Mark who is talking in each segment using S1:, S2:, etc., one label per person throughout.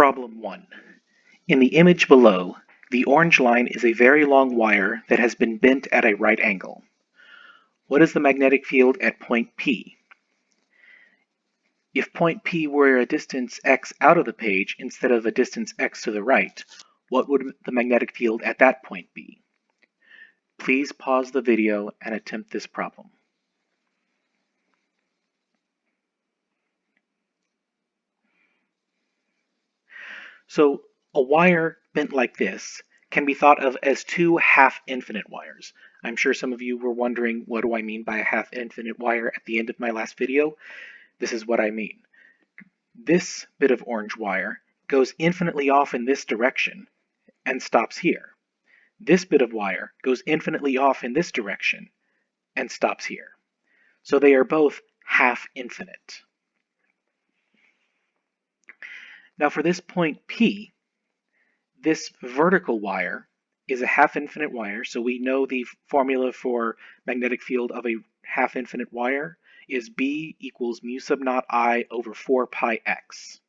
S1: Problem 1. In the image below, the orange line is a very long wire that has been bent at a right angle. What is the magnetic field at point P? If point P were a distance x out of the page instead of a distance x to the right, what would the magnetic field at that point be? Please pause the video and attempt this problem. So a wire bent like this can be thought of as two half-infinite wires. I'm sure some of you were wondering, what do I mean by a half-infinite wire at the end of my last video? This is what I mean. This bit of orange wire goes infinitely off in this direction and stops here. This bit of wire goes infinitely off in this direction and stops here. So they are both half-infinite. Now for this point P, this vertical wire is a half-infinite wire, so we know the formula for magnetic field of a half-infinite wire is B equals mu sub naught I over 4 pi x.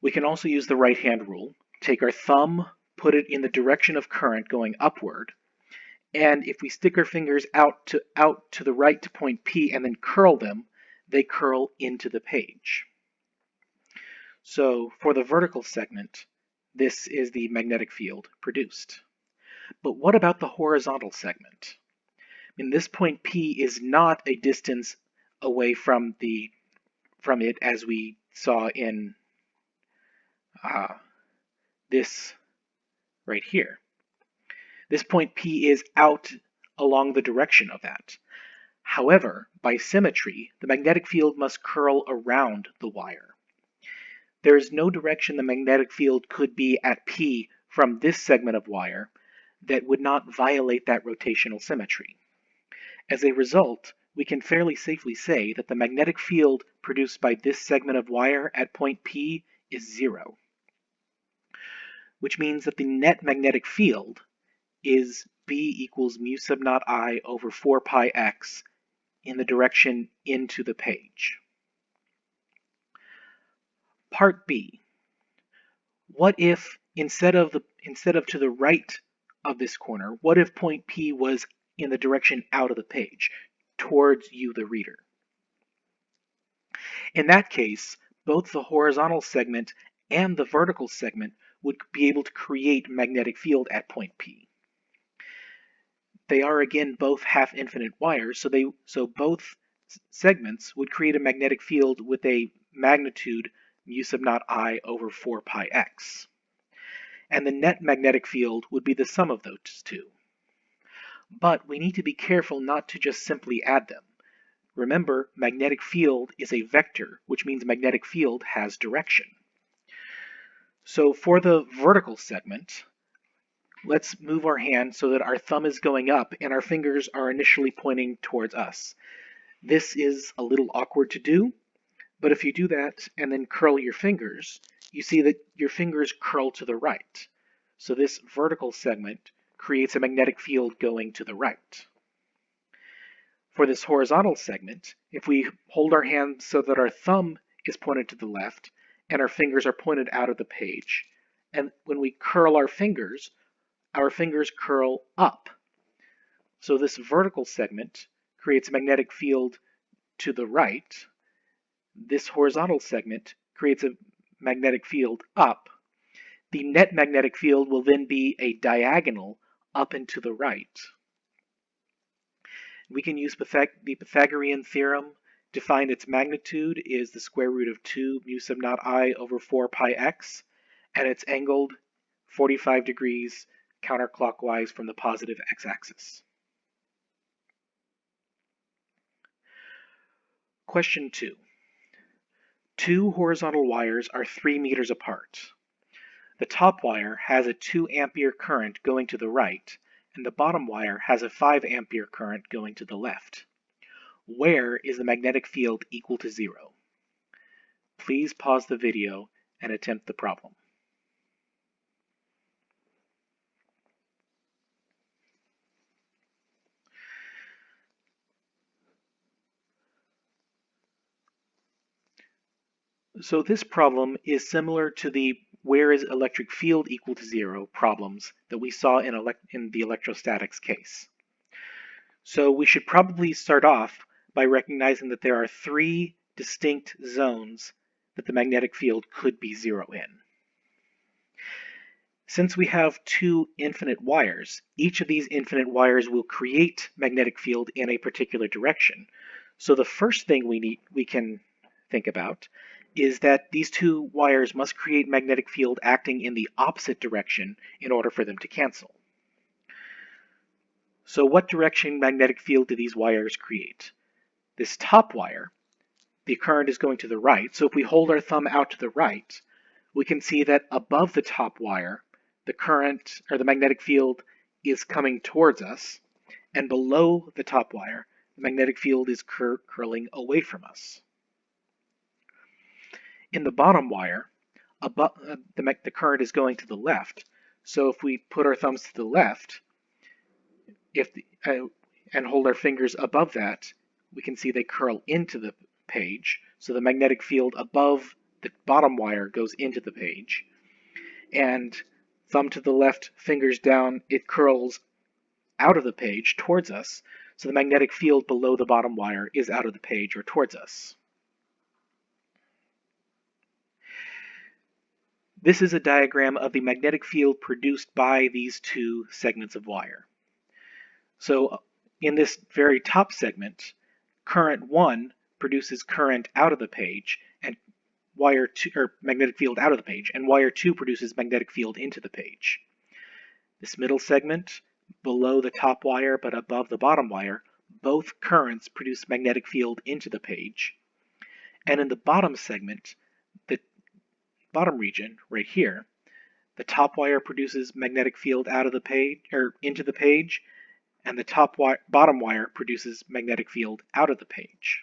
S1: We can also use the right-hand rule, take our thumb, put it in the direction of current going upward, and if we stick our fingers out to the right to point P and then curl them, they curl into the page. So for the vertical segment, this is the magnetic field produced. But what about the horizontal segment? In this point P is not a distance away from it as we saw in this right here. This point P is out along the direction of that. However, by symmetry, the magnetic field must curl around the wire. There is no direction the magnetic field could be at P from this segment of wire that would not violate that rotational symmetry. As a result, we can fairly safely say that the magnetic field produced by this segment of wire at point P is 0, which means that the net magnetic field is B equals mu sub naught I over 4 pi x in the direction into the page. Part B. What if instead of to the right of this corner, what if point P was in the direction out of the page, towards you, the reader? In that case, both the horizontal segment and the vertical segment would be able to create magnetic field at point P. They are again both half-infinite wires, so both segments would create a magnetic field with a magnitude mu sub naught I over 4 pi x. And the net magnetic field would be the sum of those two. But we need to be careful not to just simply add them. Remember, magnetic field is a vector, which means magnetic field has direction. So for the vertical segment, let's move our hand so that our thumb is going up and our fingers are initially pointing towards us. This is a little awkward to do, but if you do that and then curl your fingers, you see that your fingers curl to the right. So this vertical segment creates a magnetic field going to the right. For this horizontal segment, if we hold our hand so that our thumb is pointed to the left and our fingers are pointed out of the page, and when we curl our fingers curl up. So this vertical segment creates a magnetic field to the right. This horizontal segment creates a magnetic field up. The net magnetic field will then be a diagonal up and to the right. We can use the Pythagorean theorem to find its magnitude is the square root of 2 mu sub naught I over 4 pi x, and it's angled 45 degrees counterclockwise from the positive x-axis. Question 2. Two horizontal wires are 3 meters apart. The top wire has a 2 ampere current going to the right, and the bottom wire has a 5 ampere current going to the left. Where is the magnetic field equal to 0? Please pause the video and attempt the problem. So this problem is similar to the where is electric field equal to zero problems that we saw in the electrostatics case. So we should probably start off by recognizing that there are three distinct zones that the magnetic field could be zero in. Since we have two infinite wires, each of these infinite wires will create magnetic field in a particular direction. So the first thing we can think about is that these two wires must create magnetic field acting in the opposite direction in order for them to cancel. So what direction magnetic field do these wires create? This top wire, the current is going to the right, so if we hold our thumb out to the right, we can see that above the top wire, the current or the magnetic field is coming towards us, and below the top wire, the magnetic field is curling away from us. In the bottom wire, the current is going to the left, so if we put our thumbs to the left and hold our fingers above that, we can see they curl into the page, so the magnetic field above the bottom wire goes into the page, and thumb to the left, fingers down, it curls out of the page towards us, so the magnetic field below the bottom wire is out of the page or towards us. This is a diagram of the magnetic field produced by these two segments of wire. So in this very top segment, current 1 produces current out of the page, and wire 2, or magnetic field out of the page, and wire 2 produces magnetic field into the page. This middle segment, below the top wire but above the bottom wire, both currents produce magnetic field into the page. And in the bottom segment, the bottom region right here, the top wire produces magnetic field out of the page or into the page, and the bottom wire produces magnetic field out of the page.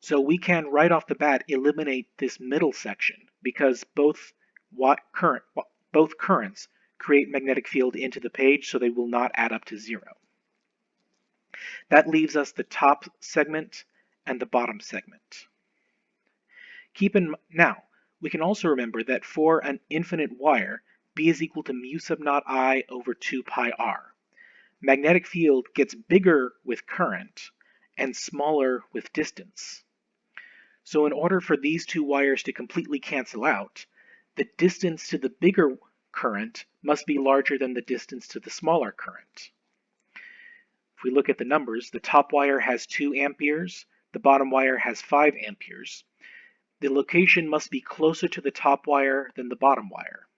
S1: So we can right off the bat eliminate this middle section because both currents create magnetic field into the page, so they will not add up to zero. That leaves us the top segment and the bottom segment. Now, we can also remember that for an infinite wire, B is equal to mu sub naught I over 2 pi r. Magnetic field gets bigger with current and smaller with distance. So in order for these two wires to completely cancel out, the distance to the bigger current must be larger than the distance to the smaller current. If we look at the numbers, the top wire has 2 amperes, the bottom wire has 5 amperes. The location must be closer to the top wire than the bottom wire.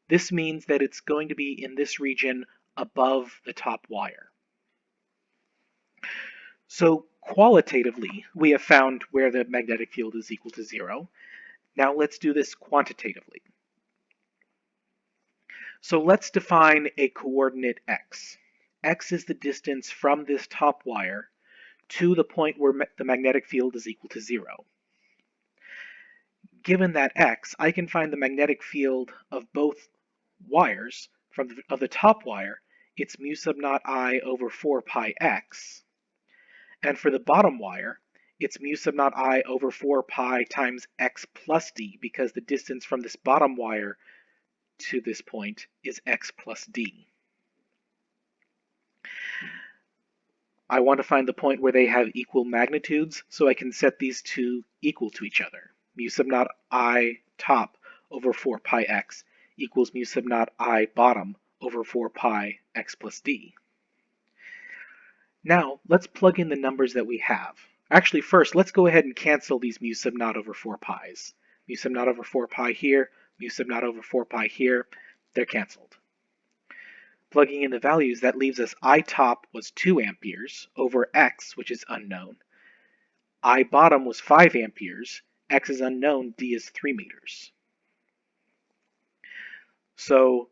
S1: This means that it's going to be in this region above the top wire. So qualitatively, we have found where the magnetic field is equal to 0. Now let's do this quantitatively. So let's define a coordinate x. X is the distance from this top wire to the point where the magnetic field is equal to 0. Given that x, I can find the magnetic field of both wires. Of the top wire, it's mu sub naught I over 4 pi x. And for the bottom wire, it's mu sub naught I over 4 pi times x plus d, because the distance from this bottom wire to this point is x plus d. I want to find the point where they have equal magnitudes, so I can set these two equal to each other. Mu sub naught I top over 4 pi x equals mu sub naught I bottom over 4 pi x plus d. Now, let's plug in the numbers that we have. Actually, first, let's go ahead and cancel these mu sub naught over 4 pi's. Mu sub naught over 4 pi here, mu sub naught over 4 pi here, they're canceled. Plugging in the values, that leaves us I top was 2 amperes over x, which is unknown. I bottom was 5 amperes, x is unknown, d is 3 meters. So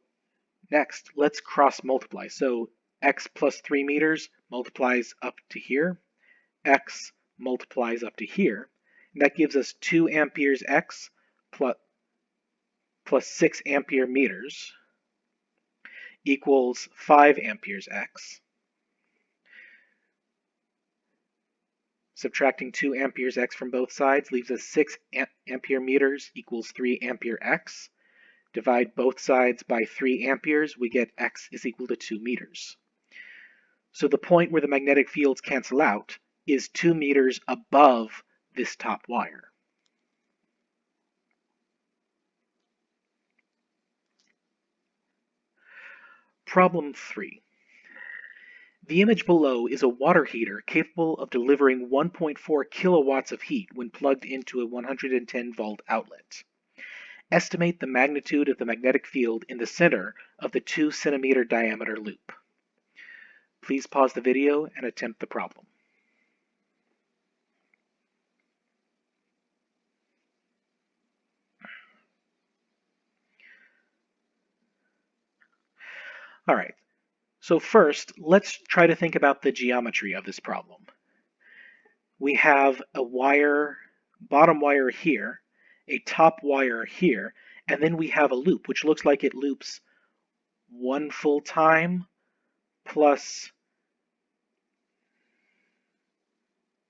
S1: next, let's cross multiply. So x plus 3 meters multiplies up to here, x multiplies up to here, and that gives us 2 amperes x plus 6 ampere meters equals 5 amperes x. Subtracting 2 amperes x from both sides leaves us 6 ampere meters equals 3 ampere x. Divide both sides by 3 amperes, we get x is equal to 2 meters. So the point where the magnetic fields cancel out is 2 meters above this top wire. Problem 3. The image below is a water heater capable of delivering 1.4 kilowatts of heat when plugged into a 110 volt outlet. Estimate the magnitude of the magnetic field in the center of the 2 centimeter diameter loop. Please pause the video and attempt the problem. All right, so first, let's try to think about the geometry of this problem. We have a wire, bottom wire here, a top wire here, and then we have a loop, which looks like it loops 1 full time plus,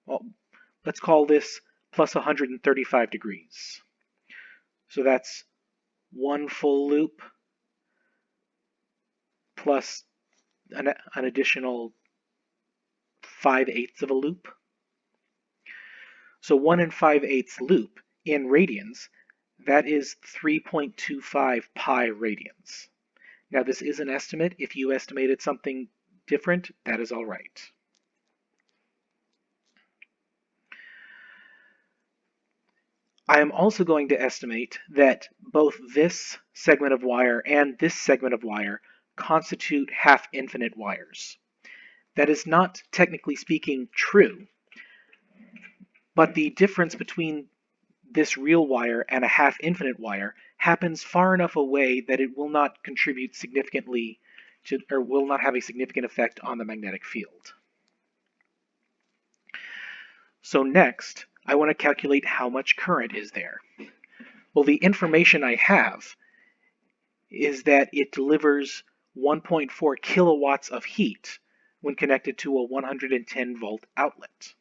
S1: well, let's call this plus 135 degrees. So that's 1 full loop plus an additional 5/8 of a loop. So 1 5/8 loop in radians, that is 3.25 pi radians. Now this is an estimate. If you estimated something different, that is all right. I am also going to estimate that both this segment of wire and this segment of wire constitute half-infinite wires. That is not, technically speaking, true, but the difference between this real wire and a half-infinite wire happens far enough away that it will not contribute significantly to, or will not have a significant effect on the magnetic field. So next, I want to calculate how much current is there. Well, the information I have is that it delivers 1.4 kilowatts of heat when connected to a 110 volt outlet.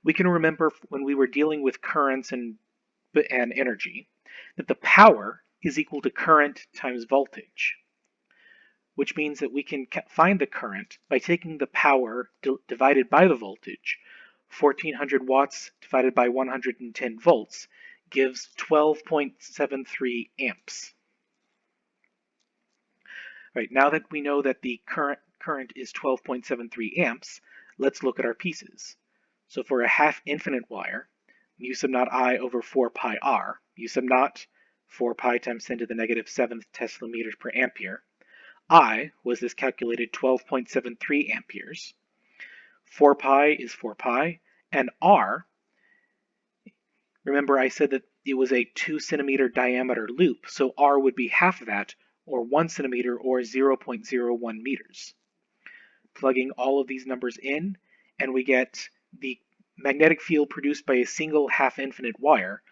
S1: We can remember when we were dealing with currents and energy that the power is equal to current times voltage, which means that we can find the current by taking the power divided by the voltage. 1400 watts divided by 110 volts gives 12.73 amps. Right, now that we know that the current is 12.73 amps, let's look at our pieces. So for a half-infinite wire, mu sub naught I over 4 pi r, mu sub naught 4 pi times 10 to the negative 7th Tesla meters per ampere. I was this calculated 12.73 amperes. 4 pi is 4 pi, and r, remember I said that it was a 2 centimeter diameter loop, so r would be half of that, or 1 centimeter, or 0.01 meters. Plugging all of these numbers in, and we get the magnetic field produced by a single half-infinite wire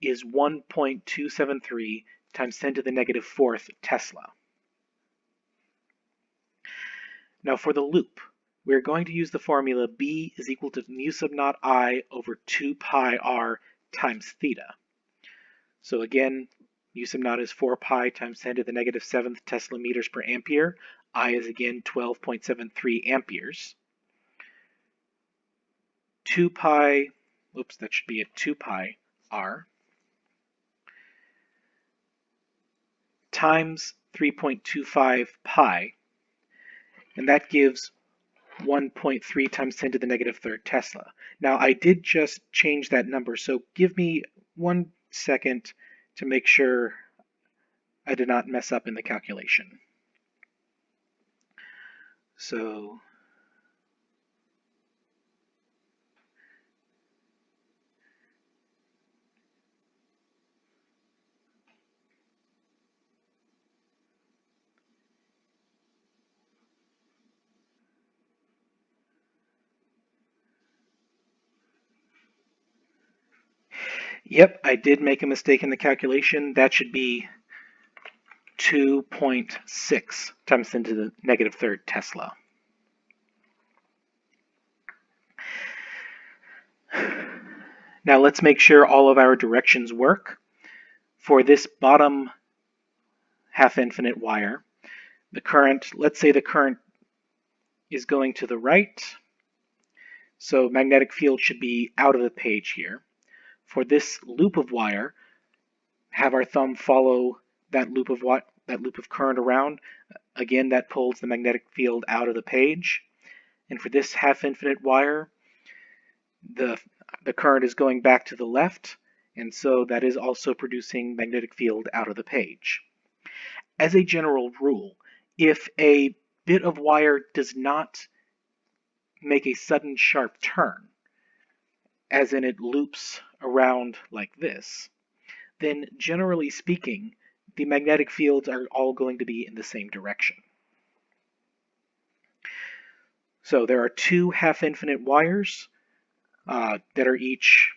S1: is 1.273 times 10 to the negative 4th Tesla. Now for the loop, we're going to use the formula B is equal to mu sub naught I over 2 pi r times theta. So again, mu sub naught is 4 pi times 10 to the negative 7th Tesla meters per ampere. I is again 12.73 amperes. 2 pi, oops, that should be a 2 pi r times 3.25 pi, and that gives 1.3 times 10 to the negative 3rd Tesla. Now I did just change that number, so give me 1 second to make sure I did not mess up in the calculation. So yep, I did make a mistake in the calculation. That should be 2.6 times 10 to the negative 3rd Tesla. Now let's make sure all of our directions work. For this bottom half-infinite wire, the current, let's say the current is going to the right, so magnetic field should be out of the page here. For this loop of wire, have our thumb follow that loop of current around. Again, that pulls the magnetic field out of the page. And for this half-infinite wire, the current is going back to the left, and so that is also producing magnetic field out of the page. As a general rule, if a bit of wire does not make a sudden sharp turn, as in it loops around like this, then generally speaking, the magnetic fields are all going to be in the same direction. So there are two half-infinite wires that are each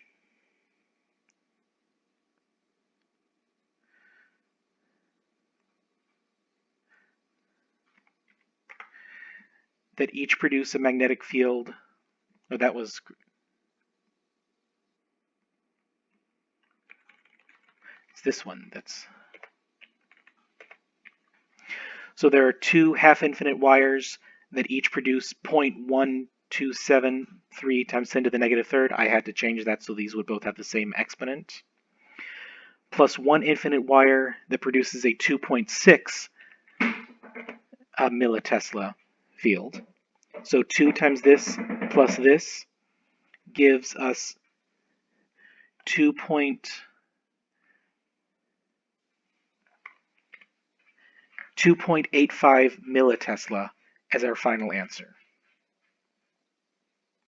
S1: produce a magnetic field. Oh, that was it's this one that's. So there are two half-infinite wires that each produce 0.1273 times 10 to the negative third. I had to change that so these would both have the same exponent. Plus one infinite wire that produces a 2.6 millitesla field. So 2 times this plus this gives us 2.85 millitesla as our final answer.